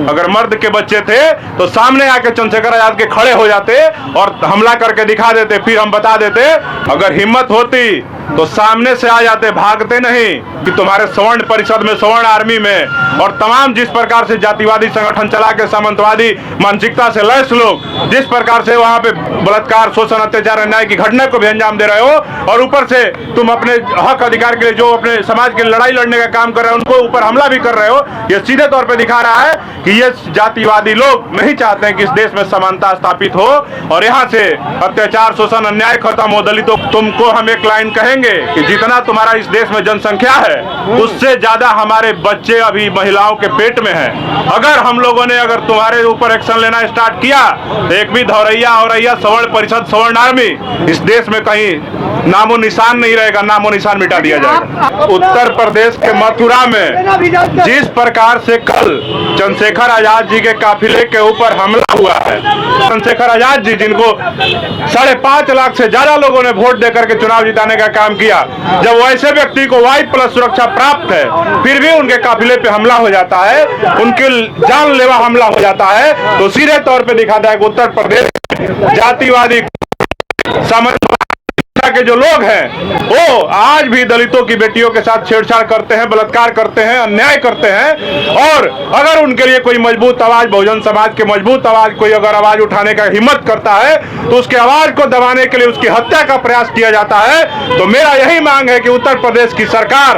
अगर मर्द के बच्चे थे तो सामने आके चंद्रशेखर आजाद के खड़े हो जाते और हमला करके दिखा देते, फिर हम बता देते। अगर हिम्मत होती तो सामने से आ जाते, भागते नहीं कि तुम्हारे सवर्ण परिषद में, सवर्ण आर्मी में और तमाम जिस प्रकार से जातिवादी संगठन चला के सामंतवादी मानसिकता से लैस लोग जिस प्रकार से वहां पे बलात्कार, शोषण, अत्याचार, अन्याय की घटना को भी अंजाम दे रहे हो और ऊपर से तुम अपने हक अधिकार के लिए जो अपने समाज की लड़ाई लड़ने का काम कर रहे हो उनको ऊपर हमला भी कर रहे हो, ये सीधे तौर पे दिखा रहा है कि ये जातिवादी लोग नहीं चाहते हैं कि इस देश में समानता स्थापित हो और यहाँ से अत्याचार, शोषण, अन्याय खत्म हो। दलितों, तुमको हम एक लाइन कहेंगे कि जितना तुम्हारा इस देश में जनसंख्या है उससे ज्यादा हमारे बच्चे अभी महिलाओं के पेट में हैं। अगर हम लोगों ने अगर तुम्हारे ऊपर एक्शन लेना स्टार्ट किया तो एक भी धौरैया औरैया सवर्ण परिषद, सवर्ण आर्मी इस देश में कहीं नामो निशान नहीं रहेगा, नामो निशान मिटा दिया जाएगा। उत्तर प्रदेश के मथुरा में जिस प्रकार से कल चंद्रशेखर आजाद जी के काफिले के ऊपर हमला हुआ है, चंद्रशेखर आजाद जी जिनको 5.5 लाख से ज्यादा लोगों ने वोट देकर के चुनाव जिताने का काम किया, जब वैसे व्यक्ति को Y+ सुरक्षा प्राप्त है फिर भी उनके काफिले पे हमला हो जाता है, उनके जानलेवा हमला हो जाता है, तो सीधे तौर पे दिखाता है कि उत्तर प्रदेश जातिवादी के जो लोग हैं वो आज भी दलितों की बेटियों के साथ छेड़छाड़ करते हैं, बलात्कार करते हैं, अन्याय करते हैं। और अगर उनके लिए कोई मजबूत आवाज, बहुजन समाज के मजबूत आवाज, कोई अगर आवाज उठाने का हिम्मत करता है तो उसके आवाज को दबाने के लिए उसकी हत्या का प्रयास किया जाता है। तो मेरा यही मांग है कि उत्तर प्रदेश की सरकार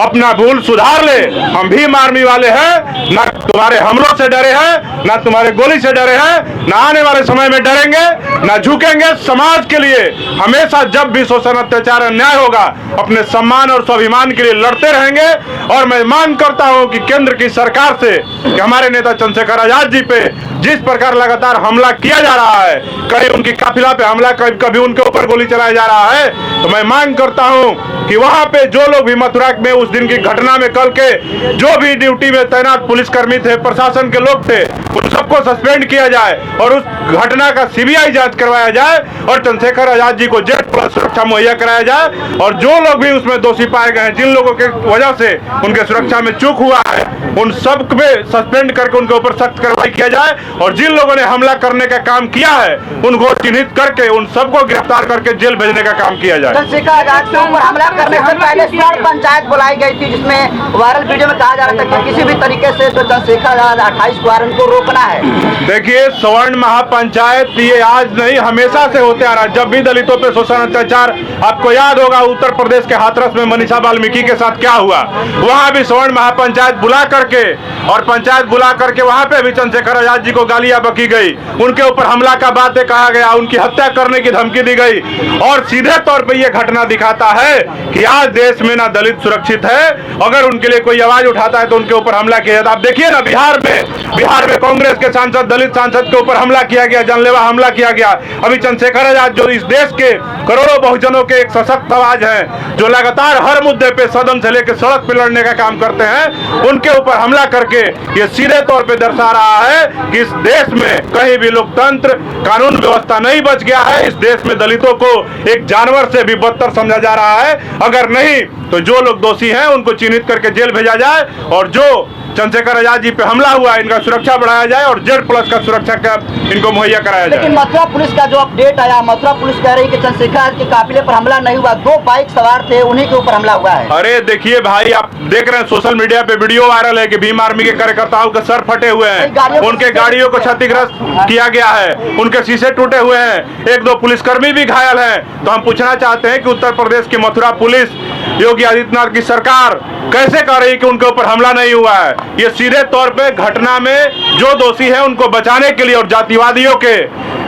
अपना भूल सुधार ले। हम भी आर्मी वाले हैं, ना तुम्हारे हमलों से डरे हैं, ना तुम्हारे गोली से डरे हैं, ना आने वाले समय में डरेंगे, ना झुकेंगे। समाज के लिए हमेशा जब भी शोषण, अत्याचार, अन्याय होगा अपने सम्मान और स्वाभिमान के लिए लड़ते रहेंगे। और मैं मांग करता हूं कि केंद्र की सरकार से कि हमारे नेता चंद्रशेखर आजाद जी पे जिस प्रकार लगातार हमला किया जा रहा है, कहीं उनकी काफिला पे हमला, कभी उनके ऊपर गोली चलाया जा रहा है, तो मैं मांग करता हूं कि वहां पे जो लोग भी मथुरा में उस दिन की घटना में कल के जो भी ड्यूटी में तैनात पुलिसकर्मी थे, प्रशासन के लोग थे, उन सबको सस्पेंड किया जाए और उस घटना का CBI जांच करवाया जाए और चंद्रशेखर आजाद जी को Z+ सुरक्षा मुहैया कराया जाए। और जो लोग भी उसमें दोषी पाए गए हैं, जिन लोगों के वजह से उनके सुरक्षा में चूक हुआ है, उन सब पे सस्पेंड करके उनके ऊपर सख्त कार्रवाई किया जाए। और जिन लोगों ने हमला करने का काम किया है उनको चिन्हित करके उन सबको गिरफ्तार करके जेल भेजने का काम किया जाए। चंद्रशेखर आजाद के ऊपर हमला करने से पहले स्वर्ण पंचायत बुलाई गई थी, जिसमें वायरल वीडियो में कहा जा रहा था कि किसी भी तरीके से तो चंद्रशेखर आजाद 28 को को रोकना है। देखिए, स्वर्ण महापंचायत ये आज नहीं, हमेशा से होते आ रहा है। जब भी दलितों पे शोषण, अत्याचार, आपको याद होगा उत्तर प्रदेश के हाथरस में मनीषा वाल्मीकि के साथ क्या हुआ, वहां भी स्वर्ण महापंचायत बुला करके और पंचायत बुला करके वहां पे भी चंद्रशेखर आजाद जी को गालियां बकी गई, उनके ऊपर हमला का बातें कहा गया, उनकी हत्या करने की धमकी दी गई। और सीधे तौर पे ये घटना दिखाता है कि आज देश में ना दलित सुरक्षित है, अगर उनके लिए कोई आवाज उठाता है तो उनके ऊपर हमला किया जाता है। आप देखिए ना, बिहार में कांग्रेस के सांसद, दलित सांसद के ऊपर हमला किया गया, जानलेवा हमला किया गया। अभी चंद्रशेखर आजाद जो इस देश के करोड़ों बहुजनों के एक सशक्त आवाज हैं, जो लगातार हर मुद्दे पे सदन से लेकर सड़क पे लड़ने का काम करते हैं, उनके ऊपर हमला करके ये सीधे तौर पे दर्शा रहा है कि इस देश में कहीं भी लोकतंत्र, कानून व्यवस्था नहीं बच गया है। इस देश में दलितों को एक जानवर से भी बदतर समझा जा रहा है। अगर नहीं तो जो लोग दोषी हैं उनको चिन्हित करके जेल भेजा जाए और जो चंद्रशेखर आजाद जी पे हमला हुआ है इनका सुरक्षा बढ़ाया जाए और Z+ का सुरक्षा का इनको मुहैया कराया जाए। लेकिन मथुरा पुलिस का जो अपडेट आया, मथुरा पुलिस कह रही कि चंद्रशेखर के काफिले पर हमला नहीं हुआ, 2 बाइक सवार थे, उन्हीं के ऊपर हमला हुआ है। अरे देखिए भाई, आप देख रहे हैं सोशल मीडिया पे वीडियो वायरल है कि भीम आर्मी के कार्यकर्ताओं के सर फटे हुए हैं, उनके गाड़ियों को क्षतिग्रस्त किया गया है, उनके शीशे टूटे हुए हैं, 1-2 पुलिसकर्मी भी घायल हैं। तो हम पूछना चाहते हैं कि उत्तर प्रदेश की मथुरा पुलिस, योगी आदित्यनाथ की सरकार कैसे कह रही है कि उनके ऊपर हमला नहीं हुआ है? ये सीधे तौर पे घटना में जो दोषी है उनको बचाने के लिए और जातिवादियों के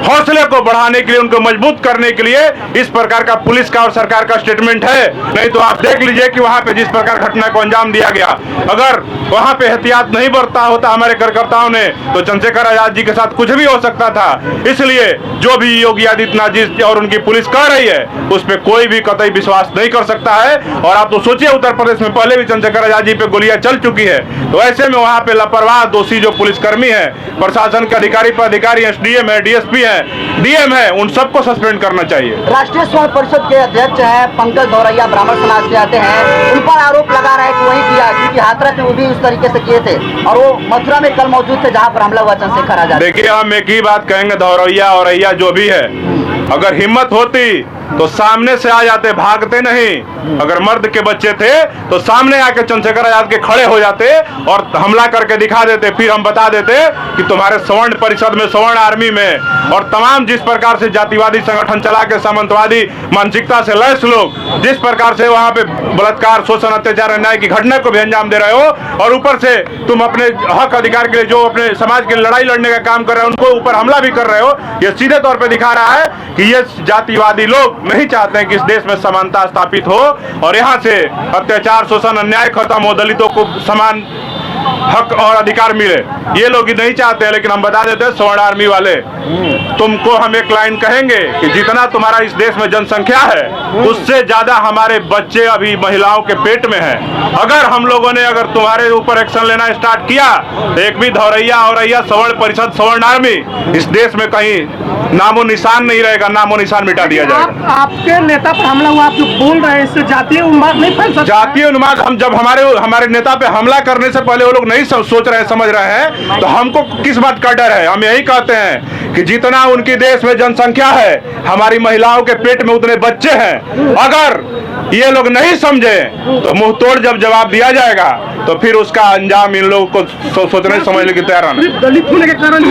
हौसले को बढ़ाने के लिए, उनको मजबूत करने के लिए इस प्रकार का पुलिस का और सरकार का स्टेटमेंट है। नहीं तो आप देख लीजिए कि वहां पे जिस प्रकार घटना को अंजाम दिया गया, अगर वहां पे एहतियात नहीं बरता होता हमारे कार्यकर्ताओं ने तो चंद्रशेखर आजाद जी के साथ कुछ भी हो सकता था। इसलिए जो भी योगी आदित्यनाथ जी और उनकी पुलिस कह रही है उस पर कोई भी कतई विश्वास नहीं कर सकता है। और आप तो सोचिए, उत्तर प्रदेश में पहले भी चंद्रशेखर आजाद जी पे गोलियां चल चुकी है, तो ऐसे में वहां पे लापरवाह दोषी जो पुलिसकर्मी है, प्रशासन के अधिकारी पर अधिकारी, SDM है, DSP है, डीएम है, उन सबको सस्पेंड करना चाहिए। राष्ट्रीय स्वर्ण परिषद के अध्यक्ष हैं पंकज दौरैया, ब्राह्मण समाज से आते हैं, उन पर आरोप लगा रहा है कि वही किया, क्योंकि हाथरस में वो भी उस तरीके से किए थे और वो मथुरा में कल मौजूद थे जहां पर हमला हुआ चंद्रशेखर आजाद। देखिए, हम एक ही बात कहेंगे, दौरैया औरैया जो भी है, अगर हिम्मत होती तो सामने से आ जाते, भागते नहीं। अगर मर्द के बच्चे थे तो सामने आके चंद्रशेखर आजाद के खड़े हो जाते और हमला करके दिखा देते, फिर हम बता देते कि तुम्हारे सवर्ण परिषद में, सवर्ण आर्मी में और तमाम जिस प्रकार से जातिवादी संगठन चला के सामंतवादी मानसिकता से लैस लोग जिस प्रकार से वहां पे बलात्कार, शोषण, अत्याचार, अन्याय की घटना को भी अंजाम दे रहे हो और ऊपर से तुम अपने हक अधिकार के लिए जो अपने समाज की लड़ाई लड़ने का काम कर रहे हो उनको ऊपर हमला भी कर रहे हो, ये सीधे तौर पे दिखा रहा है कि ये जातिवादी लोग नहीं चाहते हैं कि इस देश में समानता स्थापित हो और यहाँ से अत्याचार, शोषण, अन्याय खत्म हो, दलितों को समान हक और अधिकार मिले, ये लोग ही नहीं चाहते हैं। लेकिन हम बता देते हैं, स्वर्ण आर्मी वाले, तुमको हम एक लाइन कहेंगे कि जितना तुम्हारा इस देश में जनसंख्या है उससे ज्यादा हमारे बच्चे अभी महिलाओं के पेट में हैं। अगर हम लोगों ने अगर तुम्हारे ऊपर एक्शन लेना स्टार्ट किया तो एक भी दौरैया औरैया, सवर्ण परिषद, सवर्ण आर्मी इस देश में कहीं नामो निशान नहीं रहेगा, नामो निशान मिटा दिया जाएगा। आपके नेता पर हमला हुआ, आप जो बोल रहे हैं इससे जातीय उन्माद नहीं फैल सकता? जातीय उन्माद, हम जब हमारे नेता पे हमला करने से पहले वो लोग नहीं सोच रहे हैं, समझ रहे हैं, तो हमको किस बात का डर है? हम यही कहते हैं कि जितना उनकी देश में जनसंख्या है, हमारी महिलाओं के पेट में उतने बच्चे हैं। अगर ये लोग नहीं समझे तो मुंह तोड़ जब जवाब दिया जाएगा तो फिर उसका अंजाम इन लोगों को सोचने समझने की तैयार है। दलित होने के कारण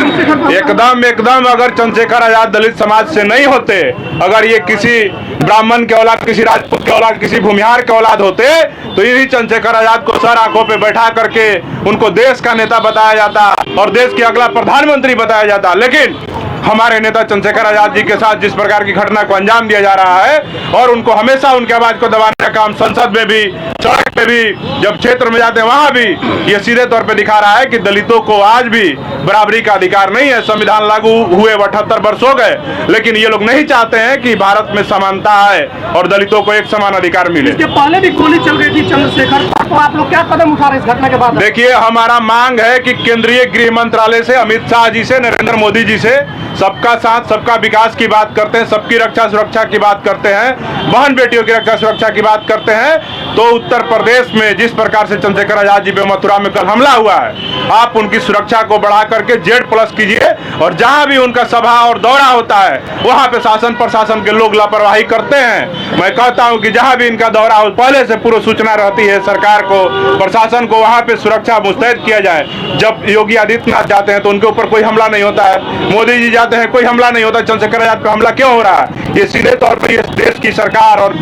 एकदम अगर चंद्रशेखर आजाद दलित समाज से नहीं होते, अगर ये किसी ब्राह्मण के औलाद, किसी राजपूत के औलाद, किसी भूमिहार के औलाद होते तो यही चंद्रशेखर आजाद को सर आंखों पे बैठा करके उनको देश का नेता बताया जाता और देश के अगला प्रधानमंत्री बताया जाता। लेकिन हमारे नेता चंद्रशेखर आजाद जी के साथ जिस प्रकार की घटना को अंजाम दिया जा रहा है और उनको हमेशा उनके आवाज को दबाने का काम संसद में भी, सड़क पे भी, जब क्षेत्र में जाते हैं वहां भी, ये सीधे तौर पे दिखा रहा है कि दलितों को आज भी बराबरी का अधिकार नहीं है। संविधान लागू हुए 78 वर्ष हो गए, लेकिन ये लोग नहीं चाहते हैं कि भारत में समानता है और दलितों को एक समान अधिकार मिले। इसके पहले भी गोली चल गई थी चंद्रशेखर, तो आप लोग क्या कदम उठा रहे हैं इस घटना के बाद? देखिए, हमारा मांग है कि केंद्रीय गृह मंत्रालय से, अमित शाह जी से, नरेंद्र मोदी जी से सबका साथ, सबका विकास की बात करते हैं, सबकी रक्षा सुरक्षा की बात करते हैं, बहन बेटियों की रक्षा सुरक्षा की बात करते हैं, तो उत्तर प्रदेश में जिस प्रकार से चंद्रशेखर आजाद जी पे मथुरा में कल हमला हुआ है, आप उनकी सुरक्षा को बढ़ा करके Z+ कीजिए और जहां भी उनका सभा और दौरा होता है वहां पे शासन प्रशासन के लोग लापरवाही करते हैं। मैं कहता हूं कि जहां भी इनका दौरा हो, पहले से पूर्व सूचना रहती है सरकार को, प्रशासन को, वहां पे सुरक्षा मुस्तैद किया जाए। जब योगी आदित्यनाथ जाते हैं तो उनके ऊपर कोई हमला नहीं होता है, मोदी जी जाते हैं कोई हमला नहीं होता, चंद्रशेखर आजाद पे हमला क्यों हो रहा है? ये सीधे तौर पर इस देश की सरकार और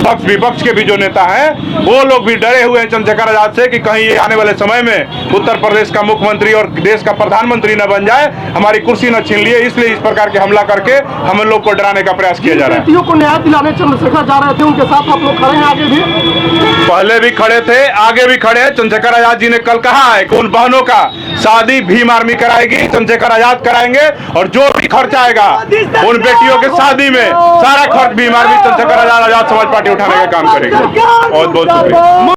पक्ष विपक्ष के भी जो नेता हैं वो लोग भी डरे हुए हैं चंद्रशेखर आजाद से कि कहीं ये आने वाले समय में उत्तर प्रदेश का मुख्यमंत्री और देश का प्रधानमंत्री न बन जाए, हमारी कुर्सी न छीन लिए, इसलिए इस प्रकार के हमला करके हम लोग को डराने का प्रयास किया जा रहा है। बेटियों को न्याय दिलाने चंद्रशेखर जा रहे थे, उनके साथ आप लोग खड़े हैं, आगे भी? पहले भी खड़े थे, आगे भी खड़े हैं। चंद्रशेखर आजाद जी ने कल कहा है कि उन बहनों का शादी भीम आर्मी कराएगी, चंद्रशेखर आजाद कराएंगे और जो भी खर्च आएगा उन बेटियों के शादी में सारा खर्च भीम आर्मी, चंद्रशेखर आजाद समाज पार्टी उठाने का काम करेगी। बहुत बहुत शुक्रिया।